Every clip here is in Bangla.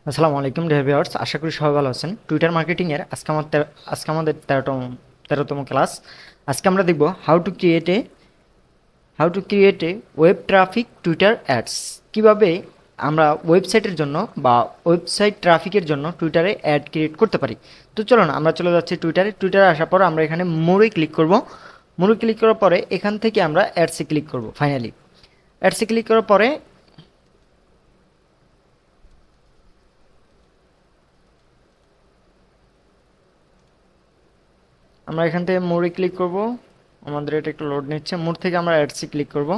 আসসালামু আলাইকুম ডিয়ার ভিউয়ার্স, আশা করি সবাই ভালো আছেন। টুইটার মার্কেটিং এর আজকে আমাদের 13তম ক্লাস। আজকে আমরা দেখব how to create a web traffic Twitter ads. কিভাবে আমরা ওয়েবসাইটের জন্য বা ওয়েবসাইট ট্রাফিকের জন্য টুইটারে অ্যাড ক্রিয়েট করতে পারি। তো চলুন আমরা চলে যাচ্ছি টুইটারে আসার পর আমরা এখানে মোরে ক্লিক করব। মোরে ক্লিক করার পরে এখান থেকে আমরা অ্যাডসে ক্লিক করব। ফাইনালি অ্যাডসে ক্লিক করার পরে আমরা এখান থেকে মোরে ক্লিক করব। আমাদের এটা একটু লোড নিচ্ছে। মোর থেকে আমরা অ্যাডসে ক্লিক করব।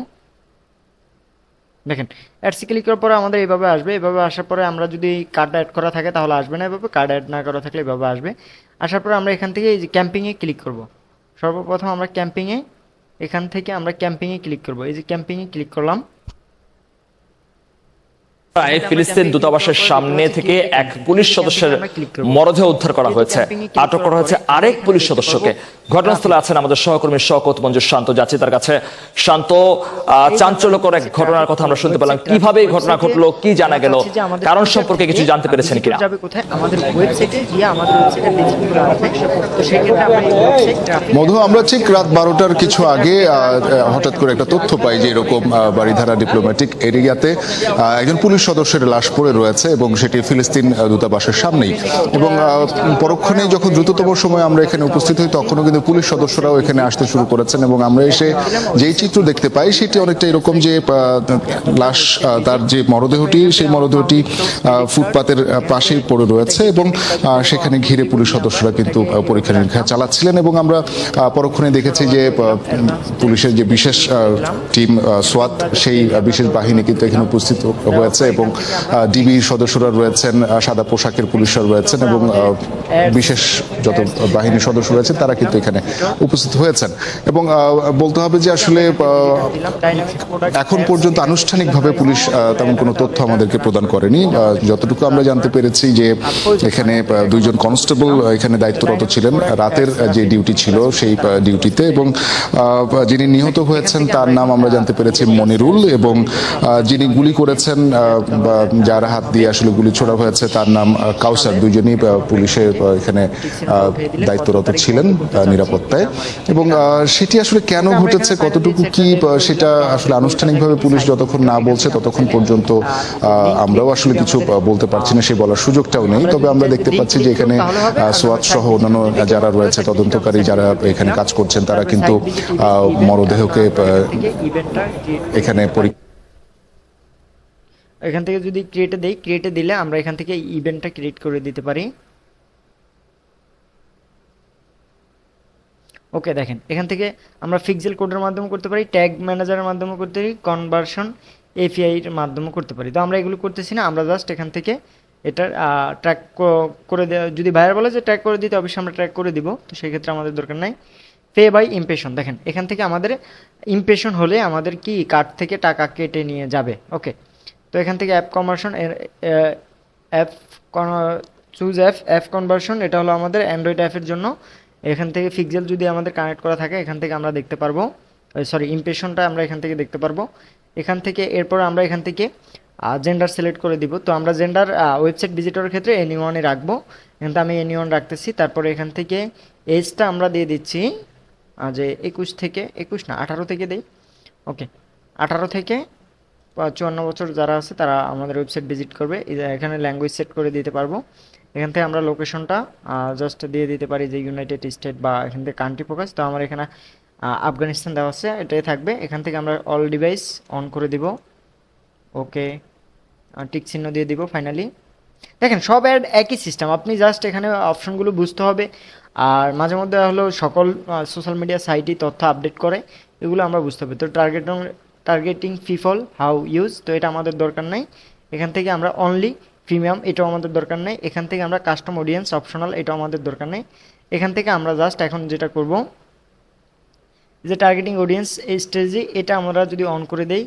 দেখেন অ্যাডসে ক্লিক করার পরে আমাদের এইভাবে আসবে। এভাবে আসার পরে আমরা যদি কার্ড অ্যাড করা থাকে তাহলে আসবে না, এভাবে কার্ড অ্যাড না করা থাকলে এভাবে আসবে। আসার পরে আমরা এখান থেকে এই যে ক্যাম্পিংয়ে ক্লিক করব। সর্বপ্রথম আমরা এখান থেকে আমরা ক্যাম্পিংয়ে ক্লিক করব। এই যে ক্যাম্পিংয়ে ক্লিক করলাম। প্রায় ফিলিস্তিন দূতাবাসের সামনে থেকে এক পুলিশ সদস্যের মরদেহ উদ্ধার করা হয়েছে। আটক করা হয়েছে আরেক পুলিশ সদস্যকে। ঘটনাস্থলে আছেন আমাদের সহকর্মী শওকত মঞ্জুর শান্ত। যাচ্ছি তার কাছে। শান্ত, চাঞ্চল্যকর এক ঘটনার কথা আমরা শুনতে পেলাম। কিভাবে এই ঘটনা ঘটলো, কি জানা গেল, কারণ সম্পর্কে কিছু জানতে পেরেছেন কিনা? আমাদের ওয়েবসাইটে গিয়ে আমাদের ওয়েবসাইটের লিস্টগুলো আসবে। তো সেই ক্ষেত্রে আমরা এই ওয়েবসাইট ট্রাফিক মধু, আমরা ঠিক রাত 12টার কিছু আগে হঠাৎ করে একটা তথ্য পাই যে এরকম বারিধারা ডিপ্লোম্যাটিক এরিয়াতে একজন পুলিশ সদস্যের লাশ পড়ে রয়েছে এবং সেটি ফিলিস্তিন দূতাবাসের সামনেই। এবং পরক্ষণে যখন দ্রুততম সময় আমরা এখানে উপস্থিত হই তখনও কিন্তু পুলিশ সদস্যরাও এখানে আসতে শুরু করেছেন এবং আমরা এসে যেই চিত্র দেখতে পাই সেটি অনেকটা এরকম যে লাশ, তার যে মরদেহটি, সেই মরদেহটি ফুটপাতের পাশেই পড়ে রয়েছে এবং সেখানে ঘিরে পুলিশ সদস্যরা কিন্তু পরীক্ষা নিরীক্ষা চালাচ্ছিলেন। এবং আমরা পরক্ষণে দেখেছি যে পুলিশের যে বিশেষ টিম সোয়াত, সেই বিশেষ বাহিনী কিন্তু এখানে উপস্থিত হয়েছে এবং ডিবির সদস্যরা রয়েছেন, সাদা পোশাকের পুলিশরা রয়েছেন এবং বিশেষ যত বাহিনীর সদস্য রয়েছেন তারা কিন্তু এখানে উপস্থিত হয়েছেন। এবং বলতে হবে যে আসলে এখন পর্যন্ত আনুষ্ঠানিকভাবে পুলিশ তেমন কোনো তথ্য আমাদেরকে প্রদান করেনি। যতটুকু আমরা জানতে পেরেছি যে এখানে দুইজন কনস্টেবল এখানে দায়িত্বরত ছিলেন রাতের যে ডিউটি ছিল সেই ডিউটিতে, এবং যিনি নিহত হয়েছেন তার নাম আমরা জানতে পেরেছি মনিরুল, এবং যিনি গুলি করেছেন বা যার হাত দিয়ে আসলে গুলি ছোড়া হয়েছে তার নাম কাউসার। দুইজনই পুলিশের এখানে দায়িত্বরত ছিলেন নিরাপত্তায়। এবং সেটি আসলে কেন ঘটেছে, কতটুকু কি, সেটা আসলে আনুষ্ঠানিকভাবে পুলিশ যতক্ষণ না বলছে ততক্ষণ পর্যন্ত আমরাও আসলে কিছু বলতে পারছি না, সে বলার সুযোগটাও নেই। তবে আমরা দেখতে পাচ্ছি যে এখানে সোয়াত সহ অন্যান্য যারা রয়েছে, তদন্তকারী যারা এখানে কাজ করছেন, তারা কিন্তু মরদেহকে এখানে এখান থেকে যদি ক্রিয়েটে দিলে আমরা এখান থেকে ইভেন্টটা ক্রিয়েট করে দিতে পারি। ওকে, দেখেন এখান থেকে আমরা পিক্সেল কোডের মাধ্যমে করতে পারি, ট্যাগ ম্যানেজারের মাধ্যমে করতে পারি, কনভার্সন এপিআই এর মাধ্যমে করতে পারি। তো আমরা এগুলো করতেছি না, আমরা জাস্ট এখান থেকে এটার ট্র্যাক করে দেওয়া। যদি ভাইয়ার বলে যে ট্র্যাক করে দিতে, অবশ্যই আমরা ট্র্যাক করে দিব। তো সেক্ষেত্রে আমাদের দরকার নাই। পে বাই ইমপ্রেশন, দেখেন এখান থেকে আমাদের ইমপ্রেশন হলে আমাদের কি কার্ড থেকে টাকা কেটে নিয়ে যাবে। ওকে, তো এখান থেকে app conversion, app choose app conversion, এটা হলো আমাদের অ্যান্ড্রয়েড অ্যাপের জন্য। এখান থেকে পিক্সেল যদি আমাদের কানেক্ট করা থাকে এখান থেকে আমরা দেখতে পারবো, সরি ইমপ্রেশনটা আমরা এখান থেকে দেখতে পারবো। এখান থেকে এরপর আমরা এখান থেকে জেন্ডার সিলেক্ট করে দিব। তো আমরা জেন্ডার ওয়েবসাইট ভিজিটরের ক্ষেত্রে এনিওয়ানে রাখবো। এখান থেকে আমি এনিওয়ান রাখতেছি। তারপরে এখান থেকে এজটা আমরা দিয়ে দিচ্ছি যে 21 থেকে 21 না 18 থেকে দেই। ওকে, 18 থেকে 54 বছর যারা আছে তারা আমাদের ওয়েবসাইট ভিজিট করবে। এখানে ল্যাঙ্গুয়েজ সেট করে দিতে পারবো। এখান থেকে আমরা লোকেশনটা জাস্ট দিয়ে দিতে পারি যে ইউনাইটেড স্টেট, বা এখান থেকে কান্ট্রি ফোকাস। তো আমার এখানে আফগানিস্তান দেওয়া আছে, এটাই থাকবে। এখান থেকে আমরা অল ডিভাইস অন করে দিব। ওকে, টিক চিহ্ন দিয়ে দিব। ফাইনালি দেখেন সব অ্যাড একই সিস্টেম, আপনি জাস্ট এখানে অপশনগুলো বুঝতে হবে। আর মাঝে মধ্যে হলো সকল সোশ্যাল মিডিয়া সাইটই তথ্য আপডেট করে, এগুলো আমরা বুঝতে হবে। তো টার্গেটিং পিপল হাউ ইউজ, তো এটা আমাদের দরকার নাই। এখান থেকে আমরা অনলি প্রিমিয়াম, এটাও আমাদের দরকার নেই। এখান থেকে আমরা কাস্টম অডিয়েন্স অপশনাল, এটাও আমাদের দরকার নেই। এখান থেকে আমরা জাস্ট এখন যেটা করব যে টার্গেটিং অডিয়েন্স এই স্ট্র্যাটেজি, এটা আমরা যদি অন করে দেই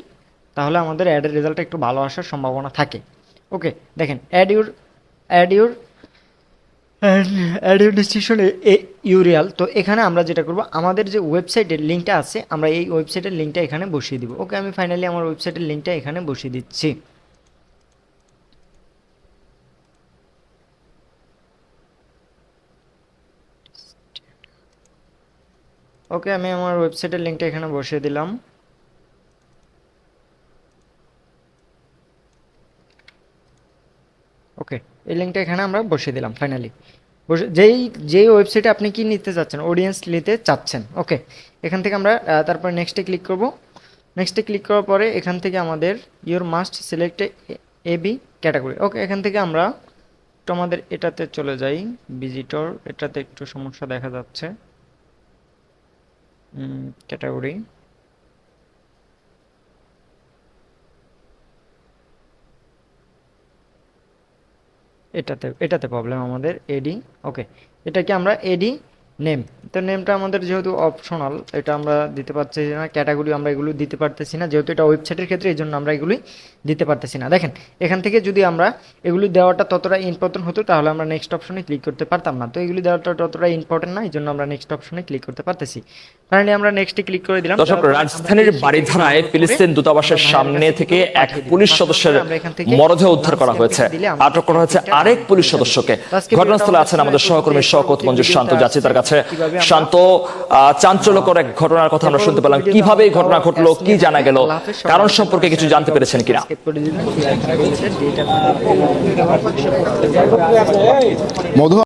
তাহলে আমাদের অ্যাডের রেজাল্ট একটু ভালো আসার সম্ভাবনা থাকে। ওকে, দেখেন অ্যাড ইউর ডিসক্রিপশন ইউরিয়াল। তো এখানে আমরা যেটা করব, আমাদের যে ওয়েবসাইটের লিঙ্কটা আছে আমরা এই ওয়েবসাইটের লিঙ্কটা এখানে বসিয়ে দিব। ওকে, আমি ফাইনালি আমার ওয়েবসাইটের লিঙ্কটা এখানে বসিয়ে দিচ্ছি। ওকে, আমি আমার ওয়েবসাইটের লিঙ্কটা এখানে বসিয়ে দিলাম। ওকে, এই লিঙ্কটা এখানে আমরা বসিয়ে দিলাম ফাইনালি। যেই ওয়েবসাইটে আপনি কি নিতে চাচ্ছেন, অডিয়েন্স নিতে চাচ্ছেন। ওকে, এখান থেকে আমরা তারপর নেক্সটে ক্লিক করব। নেক্সটে ক্লিক করার পরে এখান থেকে আমাদের your must select A B category. Okay, এখান থেকে আমরা একটু আমাদের এটাতে চলে যাই, ভিজিটর, এটাতে একটু সমস্যা দেখা যাচ্ছে। ক্যাটাগরি, এটাতে প্রবলেম আমাদের এডি। ওকে, এটা কি আমরা এডি নেম, তো নেমটা আমাদের যেহেতু অপশনাল, এটা আমরা দিতে পারছি না। ক্যাটাগরি আমরা এগুলো দিতে পারতেছি না, যেহেতু এটা ওয়েবসাইটের ক্ষেত্রে, এই জন্য আমরা এগুলি দিতে পারতেছি না। দেখেন, এখান থেকে যদি আমরা এগুলি দেওয়াটা ততটা ইম্পর্টেন্ট হতো, তাহলে আমরা নেক্সট অপশনে ক্লিক করতে পারতাম না। তো এগুলি দেওয়াটা ততটা ইম্পর্টেন্ট না, এই জন্য আমরা নেক্সট অপশনে ক্লিক করতে পারতেছি। ফাইনালি আমরা নেক্সটে ক্লিক করে দিলাম। দর্শক, রাজধানীর বারিধারায় ফিলিস্তিন দূতাবাসের সামনে থেকে এক পুলিশ সদস্যের মরদেহ উদ্ধার করা হয়েছে। আটক করা হয়েছে আরেক পুলিশ সদস্যকে। ঘটনাস্থলে আছেন আমাদের সহকর্মী শওকত মঞ্জুর শান্ত। যাচ্ছি তার কাছে। শান্ত, চাঞ্চল্যকর এক ঘটনার কথা আমরা শুনতে পেলাম, কিভাবে এই ঘটনা ঘটলো, কি জানা গেল, কারণ সম্পর্কে কিছু জানতে পেরেছেন কিনা? মধু